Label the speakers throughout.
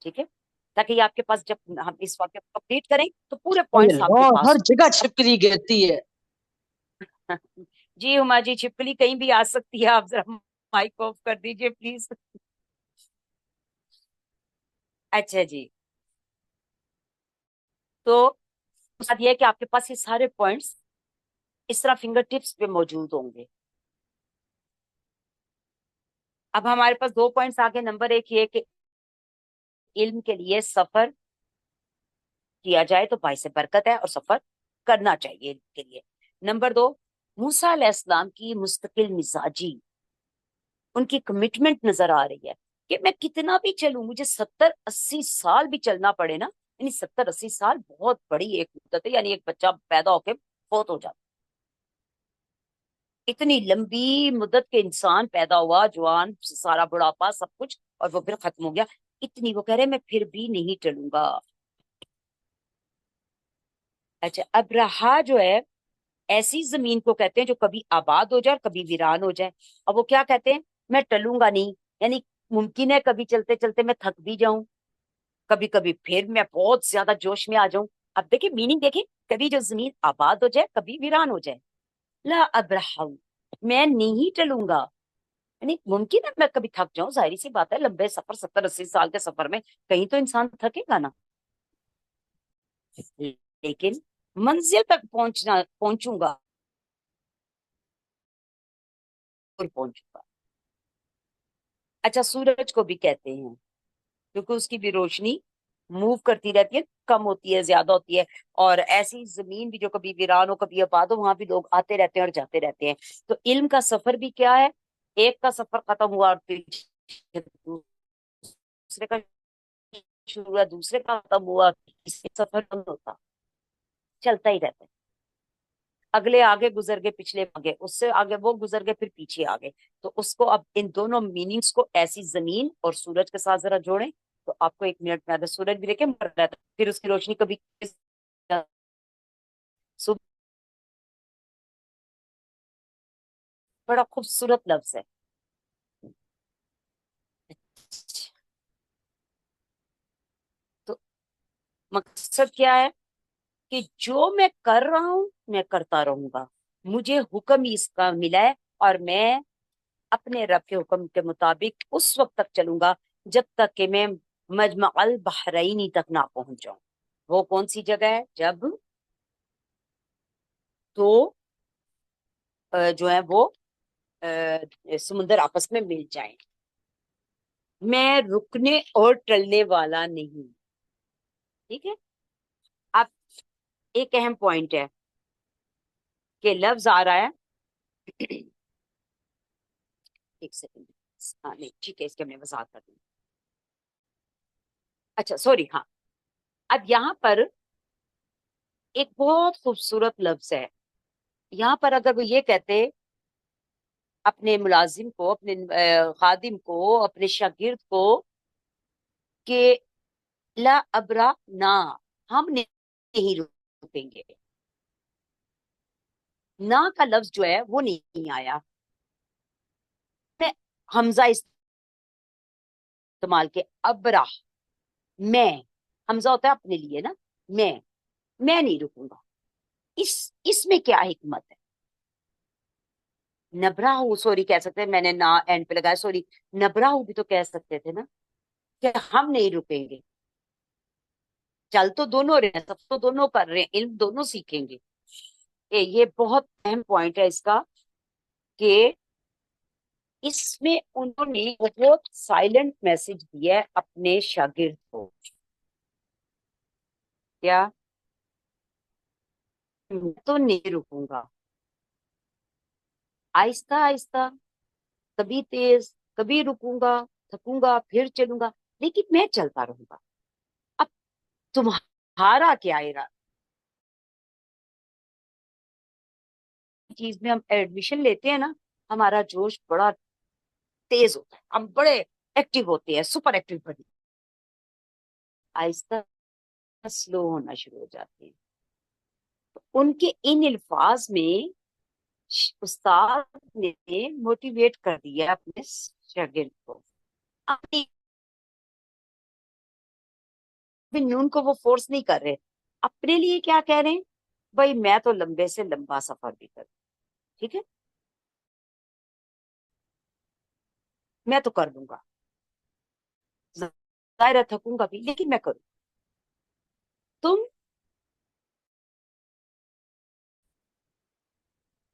Speaker 1: ٹھیک ہے، تاکہ یہ آپ کے پاس جب ہم اس واقعے کو کمپلیٹ کریں تو پورے پوائنٹس آپ کے
Speaker 2: ہر
Speaker 1: پاس
Speaker 2: جگہ چھپکلی گرتی ہے.
Speaker 1: ہوں. جی ہما جی، چھپکلی کہیں بھی آ سکتی ہے، آپ ذرا مائک آف کر دیجئے پلیز. اچھا جی، تو بات یہ ہے کہ آپ کے پاس یہ سارے پوائنٹس اس طرح فنگر ٹپس پہ موجود ہوں گے. اب ہمارے پاس 2 پوائنٹس آگے. نمبر 1 یہ کہ علم کے لیے سفر کیا جائے تو باعث برکت ہے اور سفر کرنا چاہیے علم کے لیے. نمبر 2، موسیٰ علیہ السلام کی مستقل مزاجی، ان کی کمٹمنٹ نظر آ رہی ہے کہ میں کتنا بھی چلوں، مجھے 70-80 سال بھی چلنا پڑے نا، یعنی 70-80 سال بہت بڑی ایک مدت ہے. یعنی ایک بچہ پیدا ہو کے فوت ہو جاتا، اتنی لمبی مدت کے انسان پیدا ہوا، جوان، سارا بڑھاپا سب کچھ، اور وہ پھر ختم ہو گیا. اتنی وہ کہہ رہے میں پھر بھی نہیں ٹلوں گا. اچھا، ابرہا جو ہے ایسی زمین کو کہتے ہیں جو کبھی آباد ہو جائے اور کبھی ویران ہو جائے. اب وہ کیا کہتے ہیں؟ میں ٹلوں گا نہیں، یعنی ممکن ہے کبھی چلتے چلتے میں تھک بھی جاؤں، کبھی کبھی پھر میں بہت زیادہ جوش میں آ جاؤں. اب دیکھیں میننگ، دیکھیں، کبھی جو زمین آباد ہو جائے کبھی ویران ہو جائے. لا ابرہ، میں نہیں ٹلوں گا. یعنی ممکن ہے میں کبھی تھک جاؤں، ظاہری سی بات ہے، لمبے سفر 70-80 سال کے سفر میں کہیں تو انسان تھکے گا نا، لیکن منزل تک پہنچوں گا، پہنچوں گا. اچھا، سورج کو بھی کہتے ہیں کیونکہ اس کی بھی روشنی موو کرتی رہتی ہے، کم ہوتی ہے زیادہ ہوتی ہے. اور ایسی زمین بھی جو کبھی ویران ہو کبھی آباد ہو، وہاں بھی لوگ آتے رہتے ہیں اور جاتے رہتے ہیں. تو علم کا سفر بھی کیا ہے؟ ایک کا سفر ختم ہوا اور پھر دوسرے کا شروع ہوا، دوسرے کا ختم ہوا، اس سے سفر نہیں ہوتا، چلتا ہی رہتا ہے. اگلے آگے گزر گئے، پچھلے آگے، اس سے آگے وہ گزر گئے، پھر پیچھے آگے. تو اس کو اب ان دونوں میننگز کو ایسی زمین اور سورج کے ساتھ ذرا جوڑیں تو آپ کو 1 منٹ میں آتا. سورج بھی دیکھیں مر رہا تھا، پھر اس کی روشنی کبھی صبح. بڑا خوبصورت لفظ ہے. تو مقصد کیا ہے کہ جو میں کر رہا ہوں میں کرتا رہوں گا، مجھے حکم ہی اس کا ملا ہے، اور میں اپنے رب کے حکم کے مطابق اس وقت تک چلوں گا جب تک کہ میں مجمع البحرینی تک نہ پہنچ جاؤں. وہ کون سی جگہ ہے؟ جب دو جو ہے وہ سمندر آپس میں مل جائیں. میں رکنے اور ٹلنے والا نہیں. ٹھیک ہے. اب ایک اہم پوائنٹ ہے کہ لفظ آ رہا ہے ایک سیکنڈ. ہاں نہیں ٹھیک ہے، اس کے میں وضاحت کر دوں. اچھا سوری، ہاں، اب یہاں پر ایک بہت خوبصورت لفظ ہے. یہاں پر اگر وہ یہ کہتے اپنے ملازم کو، اپنے خادم کو، اپنے شاگرد کو کہ لا ابرا نہ، ہم نہیں رکیں گے، نہ کا لفظ جو ہے وہ نہیں آیا. میں حمزہ استعمال کے ابرا، میں، حمزہ ہوتا ہے اپنے لیے نا، میں نہیں رکوں گا. اس میں کیا حکمت ہے؟ نبراہ سوری کہہ سکتے ہیں، میں نے نا اینڈ پہ لگایا سوری، نبراہ بھی تو کہہ سکتے تھے نا کہ ہم نہیں رکیں گے. چل تو دونوں رہے ہیں، سب تو دونوں کر رہے ہیں، علم دونوں سیکھیں گے. یہ بہت اہم پوائنٹ ہے اس کا کہ اس میں انہوں نے بہت سائلنٹ میسج دیا ہے اپنے شاگرد کو. کیا؟ میں تو نہیں رکوں گا. آہستہ آہستہ، کبھی تیز، کبھی رکوں گا، تھکوں گا، پھر چلوں گا، لیکن میں چلتا رہوں گا. اب تمہارا کیا ارادہ؟ چیز میں ہم ایڈمیشن لیتے ہیں نا، ہمارا جوش بڑا تیز ہوتا ہے، ہم بڑے ایکٹیو ہوتے ہیں، سپر ایکٹیو بنی. آہستہ سلو ہونا شروع ہو جاتے ہیں. ان کے ان الفاظ میں استاد نے موٹیویٹ کر دیا اپنے شاگرد کو. اپنی نون کو وہ فورس نہیں کر رہے، اپنے لیے کیا کہہ رہے ہیں، بھائی میں تو لمبے سے لمبا سفر بھی کروں، ٹھیک ہے میں تو کر لوں گا، ظاہر ہے تھکوں گا بھی لیکن میں کروں. تم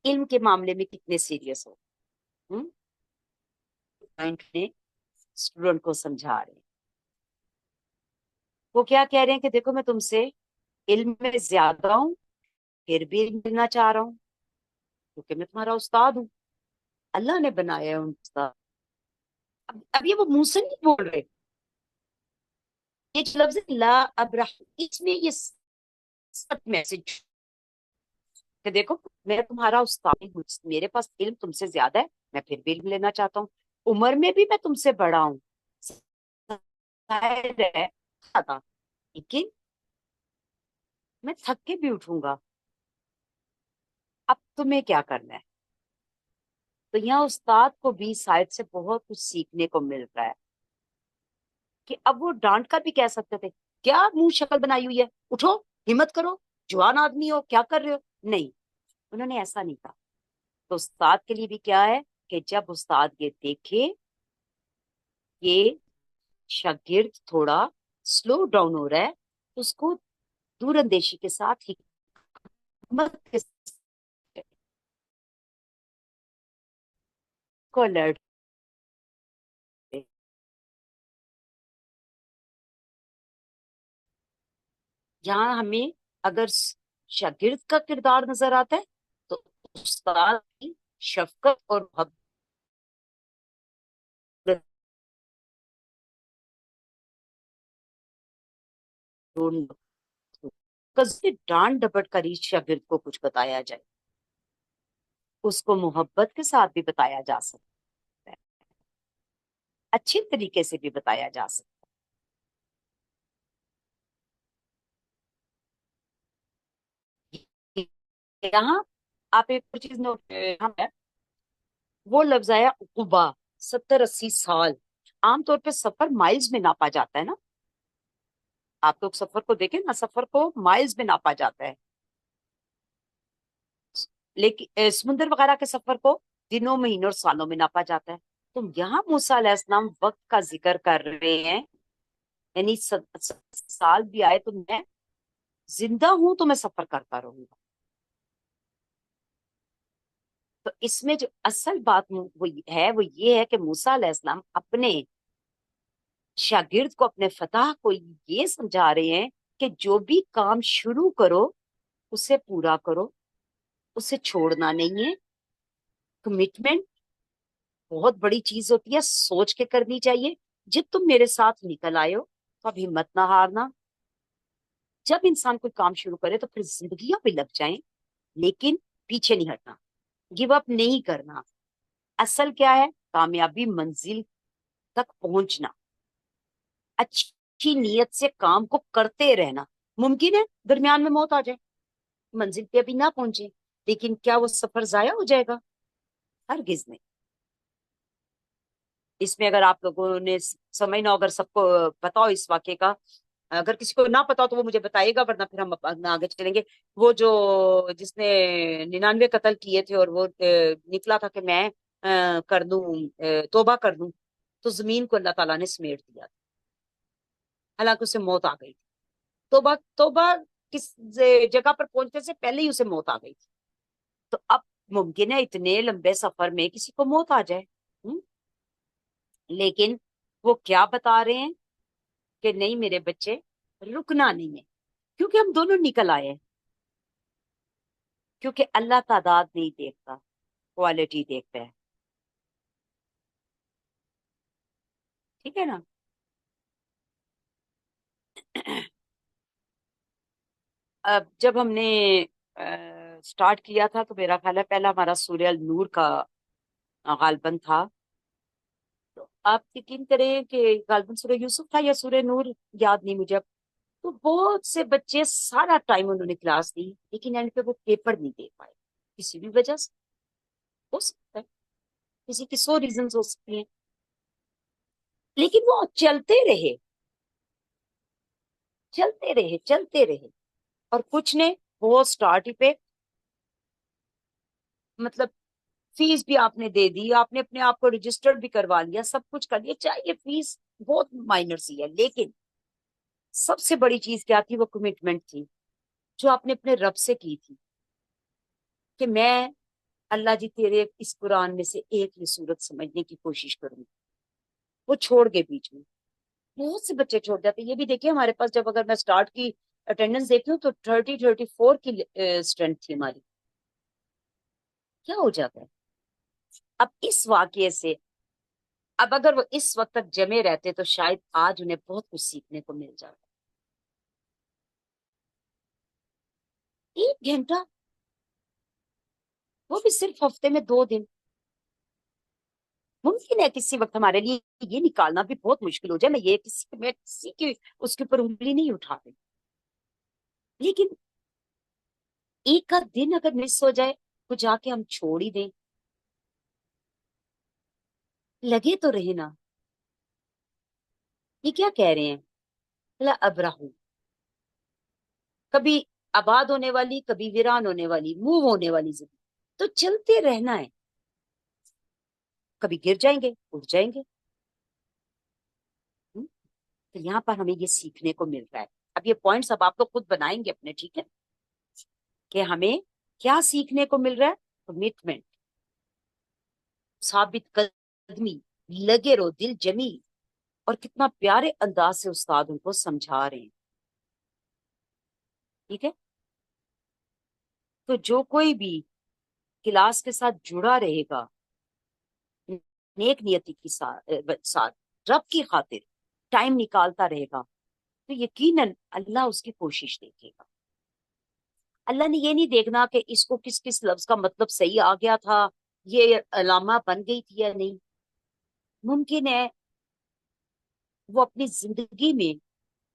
Speaker 1: علم کے معاملے میں کتنے سیریس ہو؟ اسٹوڈنٹ کو سمجھا رہے ہیں، وہ کیا کہہ رہے ہیں کہ دیکھو میں تم سے علم میں زیادہ ہوں، پھر بھی علم ملنا چاہ رہا ہوں کیونکہ میں تمہارا استاد ہوں، اللہ نے بنایا ہے ان استاد. اب یہ وہ منہ سے نہیں بول رہے، یہ جو لفظ لا ابرح، اس میں یہ سب میسج کہ دیکھو میں تمہارا استاد ہوں، میرے پاس علم تم سے زیادہ ہے، میں پھر بھی علم لینا چاہتا ہوں، عمر میں بھی میں تم سے بڑا ہوں، ظاہر ہے تھا، لیکن میں تھک کے بھی اٹھوں گا. اب تمہیں کیا کرنا ہے؟ تو یہاں استاد کو بھی سائد سے بہت کچھ سیکھنے کو مل رہا ہے کہ اب وہ ڈانٹ کر بھی کہہ سکتے تھے کیا منہ شکل بنائی ہوئی ہے، اٹھو ہمت کرو، جوان آدمی ہو کیا کر رہے ہو، نہیں انہوں نے ایسا نہیں کہا. تو استاد کے لیے بھی کیا ہے کہ جب استاد یہ دیکھے کہ شاگرد تھوڑا سلو ڈاؤن ہو رہا ہے، اس کو دور اندیشی کے ساتھ حکمت کے ساتھ کو الرٹ دے. یہاں ہمیں اگر شاگرد کا کردار نظر آتا ہے تو استاد کی شفقت اور محبت ڈانٹ ڈپٹ کر ہی شاگرد کو کچھ بتایا جائے، اس کو محبت کے ساتھ بھی بتایا جا سکتا ہے، اچھے طریقے سے بھی بتایا جا سکتا ہے. یہاں آپ ایک اور چیز نوٹ وہ لفظ آیا عقبا، 70-80 سال. عام طور پہ سفر مائلز میں ناپا جاتا ہے نا، آپ لوگ سفر کو دیکھیں نا، سفر کو مائلز میں ناپا جاتا ہے، لیکن سمندر وغیرہ کے سفر کو دنوں مہینوں اور سالوں میں ناپا جاتا ہے. تو یہاں موسیٰ علیہ السلام وقت کا ذکر کر رہے ہیں، یعنی سال بھی آئے تو میں زندہ ہوں تو میں سفر کرتا رہوں گا. تو اس میں جو اصل بات وہ یہ ہے کہ موسیٰ علیہ السلام اپنے شاگرد کو، اپنے فتح کو یہ سمجھا رہے ہیں کہ جو بھی کام شروع کرو اسے پورا کرو، اسے چھوڑنا نہیں ہے. کمٹمنٹ بہت بڑی چیز ہوتی ہے، سوچ کے کرنی چاہیے. جب تم میرے ساتھ نکل آئے ہو تو اب ہمت نہ ہارنا. جب انسان کوئی کام شروع کرے تو پھر زندگیاں بھی لگ جائیں لیکن پیچھے نہیں ہٹنا، گیو اپ نہیں کرنا. اصل کیا ہے؟ کامیابی منزل تک پہنچنا، اچھی نیت سے کام کو کرتے رہنا. ممکن ہے درمیان میں موت آ جائے، منزل پہ ابھی نہ پہنچے، لیکن کیا وہ سفر ضائع ہو جائے گا؟ ہرگز نہیں. اس میں اگر آپ لوگوں نے سمجھنا ہو، اگر سب کو پتا ہو اس واقعے کا، اگر کسی کو نہ پتا ہو تو وہ مجھے بتائے گا، ورنہ پھر ہم آگے چلیں گے. وہ جو جس نے 99 قتل کیے تھے اور وہ نکلا تھا کہ میں کر دوں، توبہ کر دوں، تو زمین کو اللہ تعالیٰ نے سمیٹ دیا تھا، حالانکہ اسے موت آ گئی تھی. توبہ توبہ کس جگہ پر پہنچنے سے پہلے ہی اسے موت آ گئی تھی. تو اب ممکن ہے اتنے لمبے سفر میں کسی کو موت آ جائے، لیکن وہ کیا بتا رہے ہیں کہ نہیں میرے بچے، رکنا نہیں ہے، کیونکہ ہم دونوں نکل آئے ہیں. کیونکہ اللہ تعداد نہیں دیکھتا، کوالٹی دیکھتا ہے، ٹھیک ہے نا. اب جب ہم نے سٹارٹ کیا تھا تو میرا خیال ہے پہلا ہمارا سورہ النور کا غالباً تھا. تو آپ یقین کریں کہ غالباً سورہ یوسف تھا یا سورہ نور، یاد نہیں مجھے اب. تو بہت سے بچے سارا ٹائم انہوں نے کلاس دی لیکن اینڈ پہ وہ پیپر نہیں دے پائے، کسی بھی وجہ سے. ہو سکتا ہے کسی کی 100 ریزنز ہو سکتی ہیں، لیکن وہ چلتے رہے. चलते रहे। और कुछ ने वो स्टार्ट ही पे, मतलब फीस भी आपने दे दी, आपने अपने आप को रजिस्टर्ड भी करवा लिया, सब कुछ कर लिया, चाहे ये फीस बहुत माइनर सी है, लेकिन सबसे बड़ी चीज क्या थी? वो कमिटमेंट थी जो आपने अपने रब से की थी कि मैं अल्लाह जी तेरे इस कुरान में से एक ही सूरत समझने की कोशिश करूंगी। वो छोड़ गए बीच में। बहुत से बच्चे छोड़ जाते हैं। ये भी देखिए हमारे पास, जब अगर मैं स्टार्ट की अटेंडेंस देखती हूँ तो 34 की स्ट्रेंथ थी हमारी। क्या हो जाता है? अब इस वाकये से, अब अगर वो इस वक्त तक जमे रहते तो शायद आज उन्हें बहुत कुछ सीखने को मिल जाता। 1 घंटा, वो भी सिर्फ हफ्ते में 2 दिन। मुमकिन है किसी वक्त हमारे लिए ये निकालना भी बहुत मुश्किल हो जाए, मैं किसी की उसके ऊपर उंगली नहीं उठा रही, लेकिन एक आध दिन अगर मिस हो जाए तो जाके हम छोड़ ही दें। लगे तो रहे ना। ये क्या कह रहे हैं? ला अबराहू, कभी आबाद होने वाली, कभी वीरान होने वाली, मूव होने वाली जिंदगी, तो चलते रहना है। कभी गिर जाएंगे, उठ जाएंगे। हम्म? तो यहाँ पर हमें ये सीखने को मिल रहा है। अब ये पॉइंट्स अब आप लोग खुद बनाएंगे अपने, ठीक है? कि हमें क्या सीखने को मिल रहा है? कमिटमेंट, साबित कदमी, लगे रहो, दिल जमी। और कितना प्यारे अंदाज से उस्ताद उनको समझा रहे हैं। ठीक है? तो जो कोई भी क्लास के साथ जुड़ा रहेगा नेक नियति के साथ, रब की खातिर टाइम निकालता रहेगा, तो यकीनन अल्लाह उसकी कोशिश देखेगा। अल्लाह ने ये नहीं देखना कि इसको किस किस लफ्ज का मतलब सही आ गया था, ये अलामा बन गई थी या नहीं। मुमकिन है वो अपनी जिंदगी में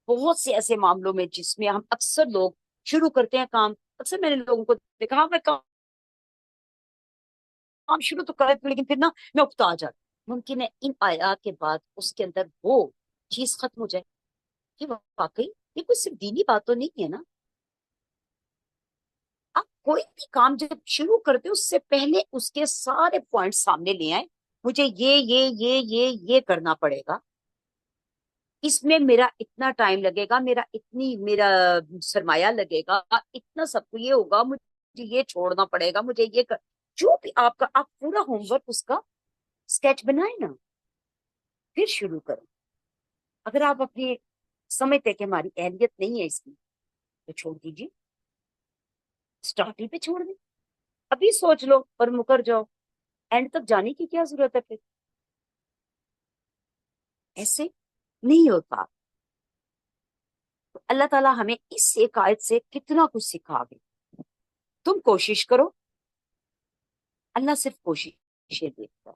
Speaker 1: बहुत से ऐसे मामलों में जिसमें हम अक्सर लोग शुरू करते हैं काम, अक्सर मैंने लोगों को देखा, हाँ मैं काम शुरू तो कर लेकिन फिर ना मैं उकता जाती। मुमकिन है इन आयात के बाद उसके अंदर वो चीज खत्म हो जाए कि वाकई ये कोई सिर्फ दीनी बात तो नहीं है ना। आप कोई भी काम जब शुरू करते हो उससे पहले उसके सारे पॉइंट सामने ले आए। मुझे ये करना पड़ेगा, इसमें मेरा इतना टाइम लगेगा, मेरा सरमाया लगेगा, इतना सब कुछ ये होगा, मुझे ये छोड़ना पड़ेगा, मुझे ये कर, जो भी आपका, आप पूरा होमवर्क उसका स्केच बनाए ना, फिर शुरू करो। अगर आप अपनी समझते कि हमारी अहलियत नहीं है इसकी, तो छोड़ दीजिए, स्टार्टिंग पे छोड़ दें। अभी सोच लो और मुकर जाओ, एंड तक जाने की क्या जरूरत है फिर? ऐसे नहीं होता। तो अल्लाह ताला हमें इस एक आयत से कितना कुछ सिखा गए। तुम कोशिश करो, अल्लाह सिर्फ कोशिशें देखता है।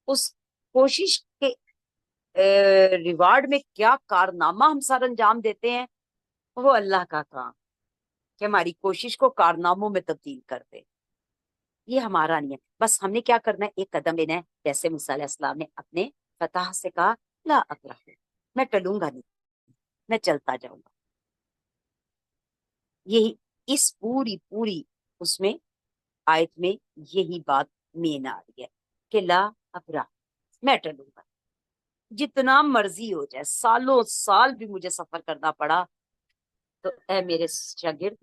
Speaker 1: उस कोशिश के रिवार्ड में क्या कारनामा हम सर अंजाम देते हैं, वो अल्लाह का काम, कि हमारी कोशिश को कारनामों में तब्दील कर दे। ये हमारा नहीं है, बस हमने क्या करना है, एक कदम लेना है। जैसे मूसा अलैहिस्सलाम ने अपने फतह से कहा, ला अब्रह, मैं टलूंगा नहीं, मैं चलता जाऊंगा। यही इस पूरी पूरी उसमें आयत में यही बात मेन आ रही है कि ला अब्रह, मैं टलूंगा, जितना मर्जी हो जाए, सालों साल भी मुझे सफर करना पड़ा, तो ऐ मेरे शागिर्द,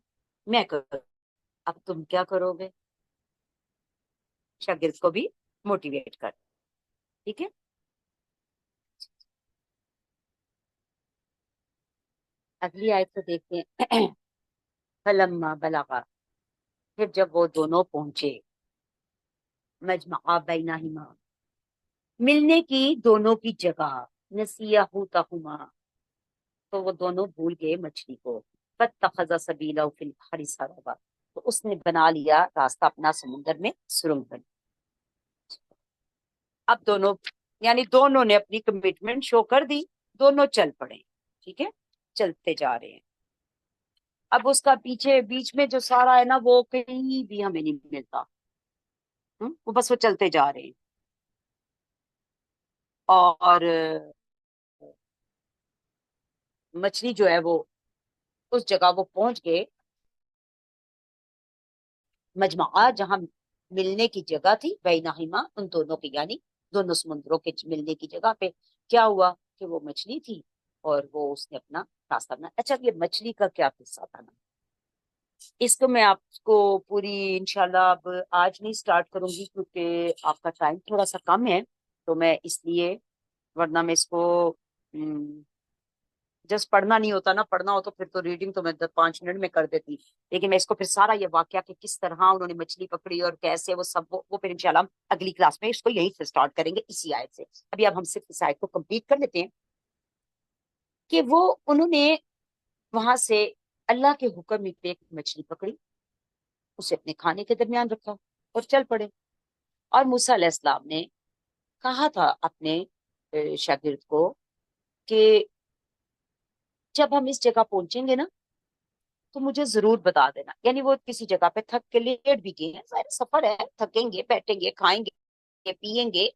Speaker 1: मैं करूँ। अब तुम क्या करोगे? शागिर्द को भी मोटिवेट कर। ठीक है? अगली आयत को देखते हैं। फलम्मा बलगा, फिर जब वो दोनों पहुंचे, मजमा बैनहिमा, मिलने की दोनों की जगह, नसिया हुमा, तो वो दोनों भूल गए मछली को। फत्तखज़ सबीलहु फिल बहरि सरबा, तो उसने बना लिया रास्ता अपना समुद्र में सुरंग बनी। अब दोनों, यानी दोनों ने अपनी कमिटमेंट शो कर दी, दोनों चल पड़े। ठीक है? चलते जा रहे हैं। अब उसका पीछे बीच में जो सारा है ना, वो कहीं भी हमें नहीं मिलता। वो बस वो चलते जा रहे हैं। और मछली जो है वो उस जगह वो पहुंच गए, मजमा जहां मिलने की जगह थी, बैनाहिमा उन दोनों की, यानी दोनों समुद्रों के मिलने की जगह पे क्या हुआ कि वो मछली थी और वो उसने अपना रास्ता बना। अच्छा, ये मछली का क्या किस्सा था ना, इसको मैं आपको पूरी इंशाल्लाह अब आज नहीं स्टार्ट करूंगी क्योंकि आपका टाइम थोड़ा सा कम है, तो मैं इसलिए, वरना मैं इसको जस्ट पढ़ना नहीं होता ना, पढ़ना हो तो फिर तो रीडिंग तो मैं 5 मिनट में कर देती, लेकिन मैं इसको फिर सारा ये वाकया कि किस तरह उन्होंने मछली पकड़ी और कैसे वो सब, वो फिर इंशाल्लाह हम अगली क्लास में इसको यहीं से स्टार्ट करेंगे, इसी आयत से। अभी अब हम सिर्फ इस आयत को कंप्लीट कर लेते हैं कि वो उन्होंने वहां से अल्लाह के हुक्म निकले एक मछली पकड़ी, उसे अपने खाने के दरमियान रखा और चल पड़े। और मूसा अलैहिस्सलाम ने कहा था अपने शागिर्द को कि जब हम इस जगह पहुंचेंगे ना तो मुझे जरूर बता देना। यानी वो किसी जगह पे थक के लेट भी गए हैं, जाहिर सफर है, थकेंगे, बैठेंगे, खाएंगे, पिएंगे,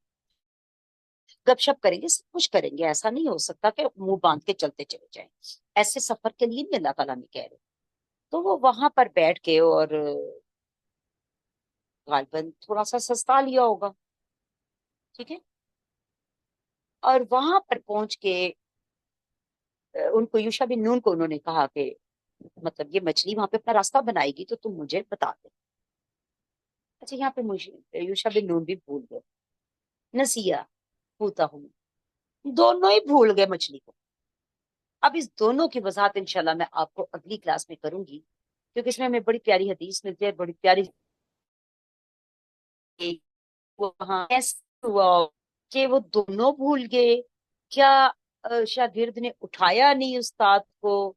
Speaker 1: गपशप करेंगे, सब कुछ करेंगे, ऐसा नहीं हो सकता कि मुंह बांध के चलते चले जाएं। ऐसे सफर के लिए भी अल्लाह ताला ने कह रहे। तो वो वहां पर बैठ के और गालबन थोड़ा सा सस्ता लिया होगा, ठीक है। और वहां पर पहुंच के उनको, यूशा बिन नून को उन्होंने कहा कि मतलब ये मछली वहां पे अपना रास्ता बनाएगी तो तुम मुझे बता दे। अच्छा, यहाँ पे मुझे यूशा बिन नून भी भूल गए, नसिया होता हूँ, दोनों ही भूल गए मछली को। अब इस दोनों की वजाहत इंशाल्लाह मैं आपको अगली क्लास में करूंगी, क्योंकि इसमें हमें बड़ी प्यारी हदीस मिलती है, बड़ी प्यारी। वो वहां ऐसा हुआ कि वो दोनों भूल गए क्या? शागिर्द ने उठाया नहीं उस्ताद को,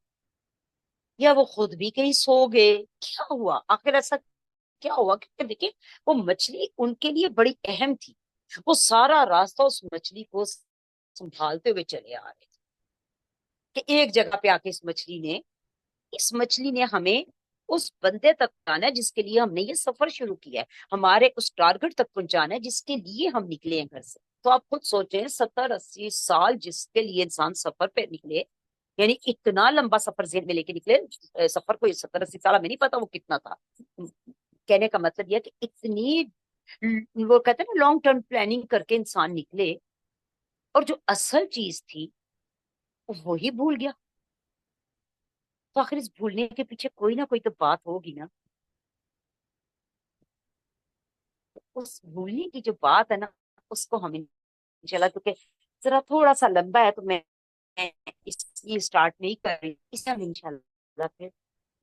Speaker 1: या वो खुद भी कहीं सो गए, क्या हुआ आखिर? ऐसा क्या हुआ? क्योंकि देखिए, वो मछली उनके लिए बड़ी अहम थी। वो सारा रास्ता उस मछली को संभालते हुए चले आ रहे थे कि एक जगह पे आके इस मछली ने हमें उस बंदे तक पहुंचाना है जिसके लिए हमने ये सफर शुरू किया है, हमारे उस टारगेट तक पहुंचाना है जिसके लिए हम निकले हैं घर से। तो आप खुद सोचें, 70-80 साल जिसके लिए इंसान सफर पे निकले, यानी इतना लंबा सफर जेल में लेके निकले। सफर को 70-80 साल हमें नहीं पता वो कितना था। कहने का मतलब यह कि इतनी, वो कहते हैं ना, लॉन्ग टर्म प्लानिंग करके इंसान निकले, और जो असल चीज थी वो ही भूल गया। तो आखिर इस भूलने के पीछे कोई ना कोई तो बात होगी ना। उस भूलने की जो बात है ना, उसको हम इंशाल्लाह, क्योंकि जरा थोड़ा सा लंबा है तो मैं इसलिए स्टार्ट नहीं कर रही, इसे हम इंशाल्लाह फिर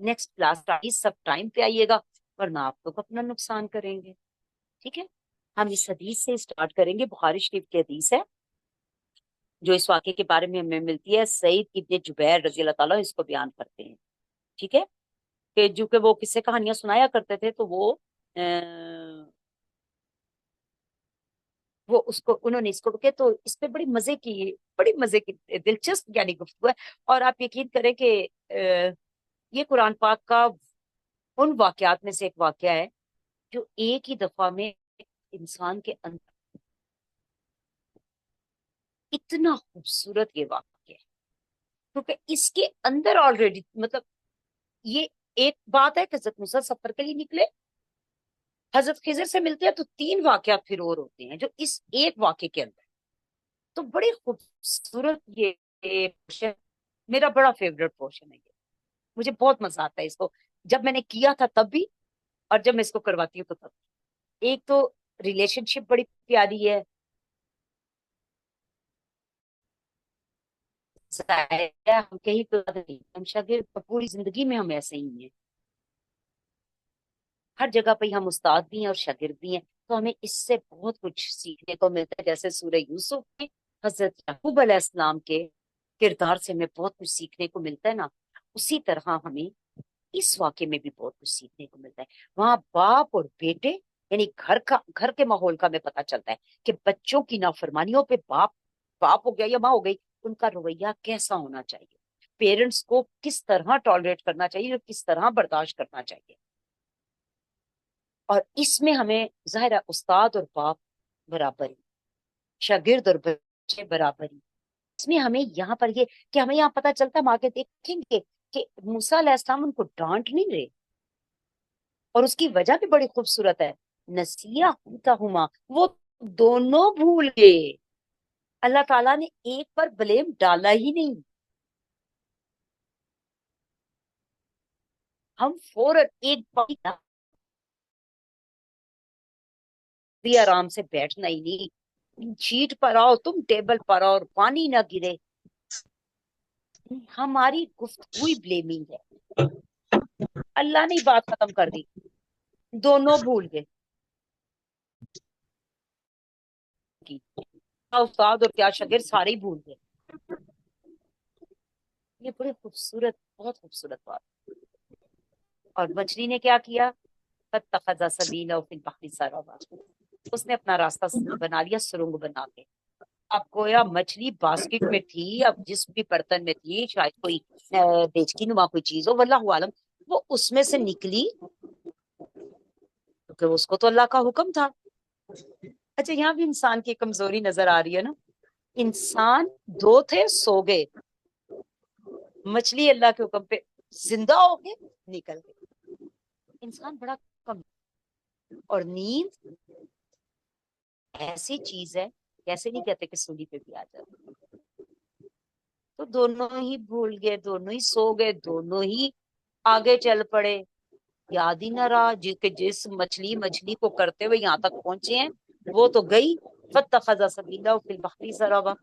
Speaker 1: नेक्स्ट क्लास इस सब टाइम पे आइएगा, वरना आप लोग अपना नुकसान करेंगे, ठीक है। हम इस हदीस से स्टार्ट करेंगे, बुखारी शरीफ की हदीस है जो इस वाक्य के बारे में हमें मिलती है। सईद इब्ने जुबैर रजी अल्लाह ताला इसको बयान करते हैं, ठीक है। कि जो कि वो किस्से कहानियां सुनाया करते थे, तो वो उसको उन्होंने इसको के, तो इस पे बड़ी मजे की दिलचस्प यानी गुफ्तगू है। और आप यकीन करें कि ये कुरान पाक का उन वाकयात में से एक वाकया है जो एक ही दफा में इंसान के अंदर, इतना खूबसूरत ये वाकया है क्योंकि इसके अंदर ऑलरेडी, मतलब ये एक बात है कि हजरत मूसा सफर के लिए निकले, हजरत खिजर से मिलते हैं, तो 3 वाकयात फिर और होते हैं जो इस एक वाक्य के अंदर। तो बड़ी खूबसूरत ये पोर्शन, मेरा बड़ा फेवरेट पोर्शन है ये। मुझे बहुत मजा आता है इसको, जब मैंने किया था तब भी, और जब मैं इसको करवाती हूँ तो तब। एक तो रिलेशनशिप बड़ी प्यारी है, जाहिर है हम कहीं तो नहीं, हम शागिर्द पूरी जिंदगी में हम ऐसे ही हैं, हर जगह पे हम उस्ताद भी हैं और शागिर्द भी हैं। तो हमें इससे बहुत कुछ सीखने को मिलता है, जैसे सूरह यूसुफ में हजरत याकूब अलैहिस्सलाम के किरदार से हमें बहुत कुछ सीखने को मिलता है ना, उसी तरह हमें इस वाक्य में भी बहुत कुछ सीखने को मिलता है। वहां बाप और बेटे, यानी घर के माहौल का हमें पता चलता है कि बच्चों की नाफरमानियों पे बाप हो गया या माँ हो गई, उनका रवैया कैसा होना चाहिए, पेरेंट्स को किस तरह टॉलरेट करना चाहिए और किस तरह बर्दाश्त करना चाहिए। और इसमें हमें जाहिर है उस्ताद और बाप बराबरी, शागिर्द और बच्चे बराबरी, اس میں ہمیں یہاں پر یہ کہ ہمیں یہاں پتہ چلتا ہے، ہم آگے دیکھیں گے کہ موسیٰ علیہ السلام ان کو ڈانٹ نہیں رہے، اور اس کی وجہ بھی بڑی خوبصورت ہے، نسیہ ہوتا، وہ دونوں بھول گئے، اللہ تعالیٰ نے ایک پر بلیم ڈالا ہی نہیں، ہم فوراً ایک بار بھی آرام سے بیٹھنا ہی نہیں، شیٹ پر آؤ تم، ٹیبل پر آؤ اور پانی نہ گرے، ہماری گفتگو ہی بلیمنگ ہے، اللہ نے بات ختم کر دی، دونوں بھول گئے کی، کیا استاد اور کیا شاگرد سارے ہی بھول گئے، یہ بڑی خوبصورت، بہت خوبصورت بات۔ اور مچھلی نے کیا کیا؟ فَاتَّخَذَ سَبِيلَهُ فِي الْبَحْرِ سَرَبًا، اس نے اپنا راستہ بنا لیا سرنگ بنا کے، اب گویا مچھلی باسکٹ میں تھی، اب جس بھی برتن میں تھی، شاید کوئی بیچکی نما کوئی چیز ہو، واللہ عالم، وہ اس میں سے نکلی کیونکہ اس کو تو اللہ کا حکم تھا۔ اچھا یہاں بھی انسان کی کمزوری نظر آ رہی ہے نا، انسان دو تھے، سو گئے، مچھلی اللہ کے حکم پہ زندہ ہو گئے، نکل گئے، انسان بڑا کم، اور نیند ایسی چیز ہے، کیسے نہیں کہتے کہ سولی پہ بھی آ جاتی، تو دونوں ہی بھول گئے، دونوں ہی سو گئے، دونوں ہی آگے چل پڑے، یاد ہی نہ رہا کہ جس مچھلی کو کرتے ہوئے یہاں تک پہنچے ہیں وہ تو گئی، فَاتَّخَذَ سَبِيلَهُ فِي الْبَحْرِ سَرَبًا،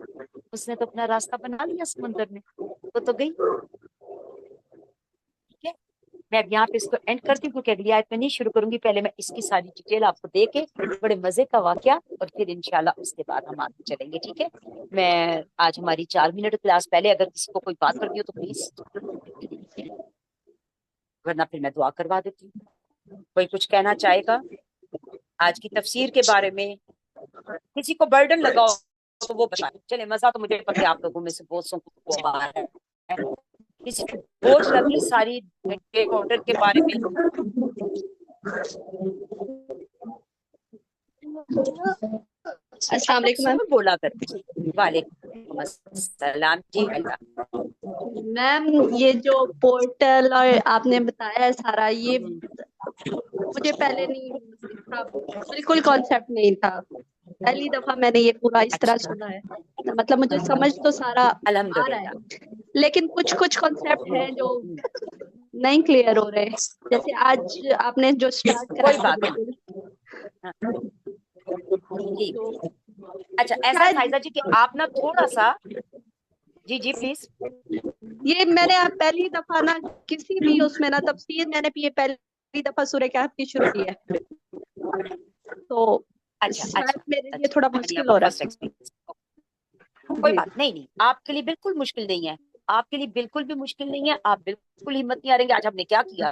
Speaker 1: اس نے تو اپنا راستہ بنا لیا سمندر میں، وہ تو گئی، ٹھیک ہے۔ میں اب یہاں پہ اس کو اینڈ کرتی ہوں کیونکہ اگلی آیت میں نہیں شروع کروں گی، پہلے میں اس کی ساری ڈیٹیل آپ کو دے کے بڑے مزے کا واقعہ، اور پھر انشاءاللہ اس کے بعد ہم آگے چلیں گے، ٹھیک ہے۔ میں آج ہماری 4 منٹ کلاس پہلے اگر کسی کو کوئی بات کرنی ہو تو پلیز، ورنہ پھر میں دعا کروا دیتی ہوں۔ کوئی کچھ کہنا چاہے گا آج کی تفسیر کے بارے میں؟ کسی کو برڈن لگاؤ تو وہ بتائیں، چلے مزہ تو مجھے پتہ ہے آپ لوگوں میں سے بہت سو کو آ رہا ہے، کسی کو بوجھ لگی ساری آرڈر کے بارے میں؟
Speaker 2: السلام علیکم میم۔
Speaker 1: بولا کرتے، وعلیکم السلام جی اللہ۔
Speaker 2: میم یہ جو پورٹل اور آپ نے بتایا ہے سارا، یہ مجھے پہلے نہیں اس کا بالکل کانسیپٹ نہیں تھا، پہلی دفعہ میں نے یہ پورا اس طرح
Speaker 1: اچھا
Speaker 2: سنا ہے، مطلب مجھے سمجھ تو سارا آ رہا
Speaker 1: الحمدللہ،
Speaker 2: ہے، لیکن کچھ کانسیپٹ ہیں جو نہیں کلیئر ہو رہے، جیسے آج آپ نے جو اسٹارٹ
Speaker 1: کوئی
Speaker 2: کرایا
Speaker 1: بات نہیں،
Speaker 2: بالکل،
Speaker 1: ہاں، جی
Speaker 2: تو
Speaker 1: اچھا ایسا ہے
Speaker 2: شاید
Speaker 1: فائزہ جی کہ آپ نا تھوڑا سا، جی جی پلیز،
Speaker 2: یہ میں نے آپ پہلی دفعہ نا کسی بھی اس میں نا تفسیر میں نے یہ پہلی دفعہ سورہ کہف کی شروع کی ہے، تو
Speaker 1: اچھا
Speaker 2: شاید
Speaker 1: اچھا
Speaker 2: میرے لیے
Speaker 1: اچھا،
Speaker 2: تھوڑا
Speaker 1: یعنی آپ
Speaker 2: مشکل
Speaker 1: کا
Speaker 2: ہو رہا
Speaker 1: فرسٹ
Speaker 2: ہے۔
Speaker 1: ایکسپیرینس، کوئی
Speaker 2: جی
Speaker 1: بات نہیں، نہیں آپ کے لیے بالکل مشکل نہیں ہے، آپ کے لیے بالکل بھی مشکل نہیں ہے، آپ بالکل ہمت نہیں ہاریں گے، آج ہم نے کیا کیا،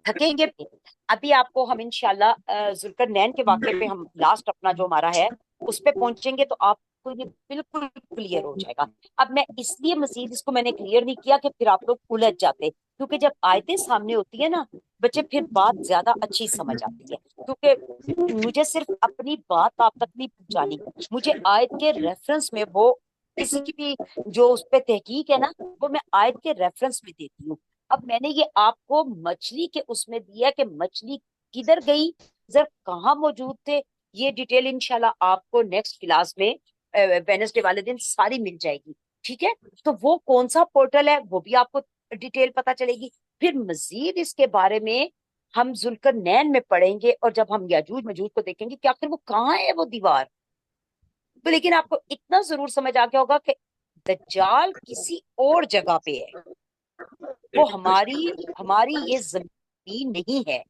Speaker 1: تھکیں گے بھی۔ ابھی آپ کو ہم انشاءاللہ ذوالقرنین کے واقعے پہ ہم لاسٹ اپنا جو ہمارا ہے اس پہ پہنچیں گے تو آپ کو یہ بالکل کلیئر ہو جائے گا۔ اب میں اس لیے مزید اس کو میں نے کلیئر نہیں کیا کہ پھر آپ لوگ الجھ جاتے، کیونکہ جب آیتیں سامنے ہوتی ہے نا بچے پھر بات زیادہ اچھی سمجھ آتی ہے، کیونکہ مجھے صرف اپنی بات آپ تک نہیں پہنچانی، مجھے آیت کے ریفرنس میں وہ کسی کی بھی جو اس پہ تحقیق ہے نا وہ میں آیت کے ریفرنس میں دیتی ہوں۔ اب میں نے یہ آپ کو مچھلی کے اس میں دیا کہ مچھلی کدھر گئی، ذرا کہاں موجود تھے، یہ ڈیٹیل انشاءاللہ آپ کو نیکسٹ کلاس میں وینسڈے والے دن ساری مل جائے گی، ٹھیک ہے۔ تو وہ کون سا پورٹل ہے وہ بھی آپ کو ڈیٹیل پتا چلے گی، پھر مزید اس کے بارے میں ہم ذوالقرنین میں پڑھیں گے، اور جب ہم یاجوج ماجوج کو دیکھیں گے کہ آخر وہ کہاں ہے وہ دیوار، تو لیکن آپ کو اتنا ضرور سمجھ آ گیا ہوگا کہ دجال کسی اور جگہ پہ ہے، وہ ہماری یہ زمین نہیں ہے،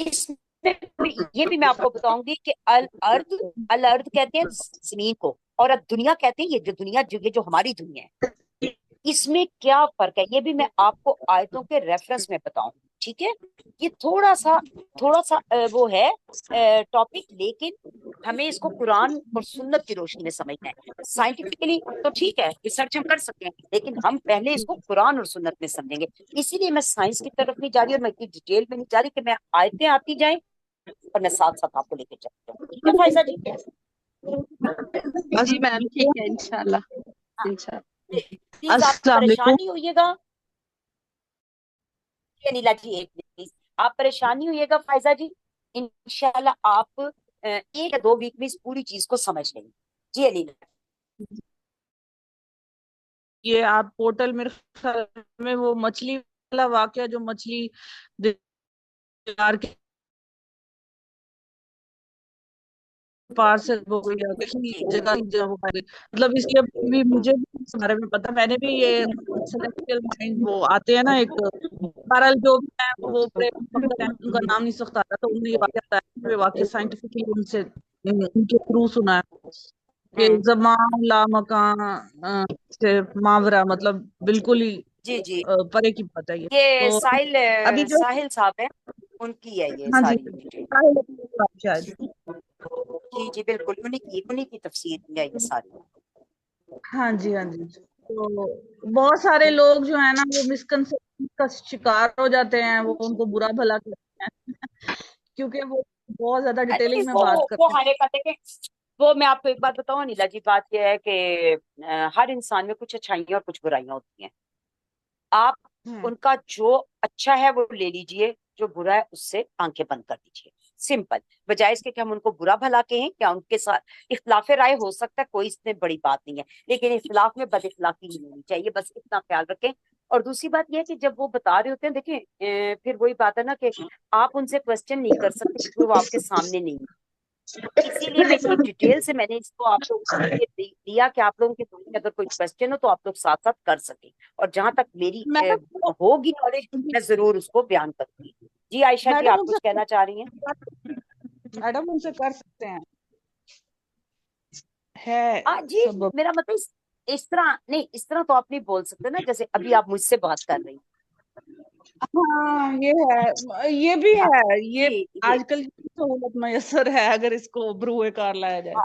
Speaker 1: اس میں یہ بھی میں آپ کو بتاؤں گی کہ الارض کہتے ہیں زمین کو، اور اب دنیا کہتے ہیں یہ جو دنیا یہ جو ہماری دنیا ہے، اس میں کیا فرق ہے یہ بھی میں آپ کو آیتوں کے ریفرنس میں بتاؤں گی، ٹھیک ہے۔ یہ تھوڑا سا وہ ہے ٹاپک، لیکن ہمیں اس کو قرآن اور سنت کی روشنی میں سمجھنا ہے، سائنٹیفکلی تو ٹھیک ہے ریسرچ ہم کر سکتے ہیں، لیکن ہم پہلے اس کو قرآن اور سنت میں سمجھیں گے، اسی لیے میں سائنس کی طرف نہیں جا رہی اور میں اتنی ڈیٹیل میں نہیں جا رہی کہ میں آیتیں آتی جائیں اور میں ساتھ ساتھ آپ کو لے کے چلتی ہوں، ٹھیک ہے فائزہ جی۔
Speaker 2: जी मैम, ठीक है, इंशाल्लाह।
Speaker 1: हाँ,
Speaker 2: इंशाल्लाह।
Speaker 1: प्लीज आप
Speaker 3: अस्सलाम
Speaker 1: परेशान
Speaker 3: वालेकुम।
Speaker 1: नहीं होइएगा। जी अनिला जी, एक मिनट प्लीज, आप परेशान नहीं होइएगा फायजा जी। इंशाल्लाह आप 1 या 2 वीक में इस पूरी चीज को समझ लेंगे। जी अनिला।
Speaker 3: ये आप पोर्टल, मेरे ख्याल में वो मछली वाला वाकया, जो मछली दीवार के पार से हो गई या किसी
Speaker 1: जी
Speaker 3: जगह जो हो गई, मतलब इसलिए भी मुझे भी इस बारे में पता। मैंने भी ये सेलेस्टियल माइंड वो आते हैं ना, एक बहरहाल जो भी है वो प्रेम भक्तन है, उनका नाम नहीं सकता था, तो उन्हें ये वाकया बताया, ये वाकया साइंटिफिकली उनसे उनके थ्रू सुना है कि
Speaker 1: हम्म।
Speaker 3: जमान ला मकान से मावरा, मतलब बिल्कुल ही
Speaker 1: जी जी,
Speaker 3: परे की बात है ये।
Speaker 1: ये
Speaker 3: तो
Speaker 1: साहिल
Speaker 3: अभी जो,
Speaker 1: साहिल साहब है, उनकी है ये
Speaker 3: हाँ जी,
Speaker 1: सारी डिटेल।
Speaker 3: शायद,
Speaker 1: जी जी बिल्कुल, उन्हीं की तफसीर है ये सारी।
Speaker 3: हाँ जी, हाँ जी। तो बहुत सारे लोग जो है ना, वो मिसकंसेप्शन का शिकार हो जाते हैं, वो उनको बुरा भला कहते हैं क्योंकि वो बहुत ज्यादा
Speaker 1: नहीं,
Speaker 3: डिटेलिंग में
Speaker 1: वो
Speaker 3: बात
Speaker 1: वो
Speaker 3: करते हैं।
Speaker 1: हर एक कहते हैं कि वो, मैं आपको एक बात बताऊं अनिला जी, बात यह है कि हर इंसान में कुछ अच्छाइयाँ और कुछ बुराइयां होती हैं। आप
Speaker 3: हम्म।
Speaker 1: उनका जो अच्छा है वो ले लीजिए, जो बुरा है उससे आंखें बंद कर दीजिए। सिंपल। बजाय इसके कि हम उनको बुरा भला कहें, क्या उनके साथ इख्तिलाफ राय हो सकता है, कोई इसमें बड़ी बात नहीं है, लेकिन इख्तिलाफ में बद इख्तिलाफी नहीं होनी चाहिए, बस इतना ख्याल रखें। और दूसरी बात यह है कि जब वो बता रहे होते हैं, देखें, फिर वही बात है ना कि आप उनसे क्वेश्चन नहीं कर सकते क्योंकि वो आपके सामने नहीं है। इसीलिए मैं इतनी डिटेल से मैंने इसको आप लोगों के लिए दिया कि आप लोगों के दिल में अगर कोई क्वेश्चन हो तो आप लोग साथ साथ कर सके, और जहां तक मेरी
Speaker 3: मैडम वो-
Speaker 1: होगी नॉलेज, मैं जरूर उसको बयान करूंगी। जी आयशा जी,
Speaker 3: मैडम
Speaker 1: आप
Speaker 3: उनसे
Speaker 1: कुछ कहना चाह रही हैं?
Speaker 3: मैडम उनसे कर सकते हैं, है
Speaker 1: हाँ जी,
Speaker 3: सब।
Speaker 1: मेरा मतलब इस तरह नहीं, इस तरह तो आप नहीं बोल सकते ना, जैसे अभी आप मुझसे बात कर रही
Speaker 3: हाँ ये है, ये भी
Speaker 1: हैं। हाँ
Speaker 3: है, ये
Speaker 1: जी ये,
Speaker 3: आजकल की सहूलत मैसर है अगर इसको ब्रूए कार लाया जाए तो।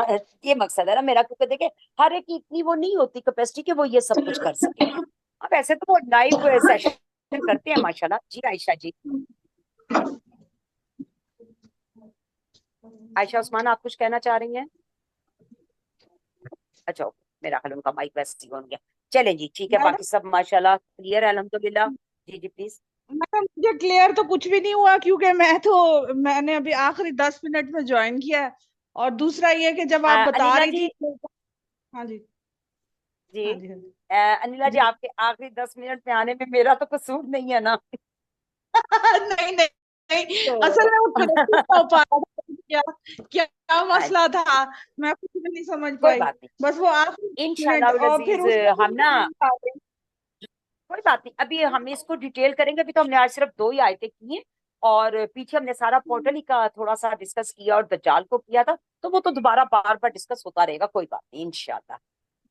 Speaker 1: हाँ, ये मकसद है ना मेरा, क्योंकि देखे हर एक की इतनी वो नहीं होती कैपेसिटी कि वो ये सब कुछ कर सके। अब ऐसे तो वो लाइव सेशन करते हैं माशाल्लाह। जी आयशा जी, आयशा उस्मान, आप कुछ कहना चाह रही हैं? अच्छा ओके, मेरा ख्याल उनका माइक वैसे ही हो गया। चलें जी, ठीक है,
Speaker 3: मैडम
Speaker 1: बाकी सब माशाल्लाह क्लियर है अल्हम्दुलिल्लाह। जी जी प्लीज।
Speaker 3: मैडम मुझे क्लियर तो कुछ भी नहीं हुआ, क्योंकि मैंने अभी आखिरी 10 मिनट में ज्वाइन किया है। और दूसरा ये कि जब आप बता
Speaker 1: अनिला
Speaker 3: रही
Speaker 1: जी,
Speaker 3: थी, हाँ जी,
Speaker 1: जी
Speaker 3: हाँ जी, हाँ जी,
Speaker 1: अनिला जी,
Speaker 3: जी।
Speaker 1: आपके आखिरी 10 मिनट में आने में मेरा तो कसूर नहीं है ना।
Speaker 3: नहीं नहीं नहीं, असल
Speaker 1: तो
Speaker 3: में वो कनेक्ट नहीं हो पा रहा था, क्या क्या
Speaker 1: हाँ,
Speaker 3: मसला था, मैं कुछ भी नहीं समझ
Speaker 1: कोई
Speaker 3: पाई।
Speaker 1: बात नहीं,
Speaker 3: बस वो आखिरी मिनट,
Speaker 1: इंशाल्लाह
Speaker 3: और फिर
Speaker 1: अजीज,
Speaker 3: उसमें
Speaker 1: हम
Speaker 3: कुछ
Speaker 1: ना,
Speaker 3: नहीं आ रही।
Speaker 1: कोई बात नहीं, अभी हम इसको डिटेल करेंगे। अभी तो हमने आज सिर्फ 2 ही आयतें की हैं, और पीछे हमने सारा पोर्टल ही का थोड़ा सा डिस्कस किया और दज्जाल को किया था, तो वो तो दोबारा बार बार डिस्कस होता रहेगा, कोई बात नहीं इंशाल्लाह।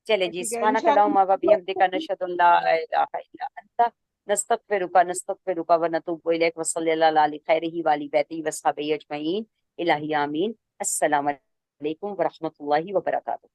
Speaker 1: चले जी,
Speaker 3: ठीक है
Speaker 1: सुब्हानक अल्लाहुम्मा व बिहम्दिका,
Speaker 3: इंशाल्लाह।
Speaker 1: नशहदु अल्ला इलाहा इल्ला अंता, नस्तगफिरुका व नतूबु इलैक, व सल्लल्लाहु अला खैरिही व आलि बैतिही व अस्हाबिही अजमईन। इलाही आमीन। अस्सलामु अलैकुम व रहमतुल्लाहि व बरकातुहू।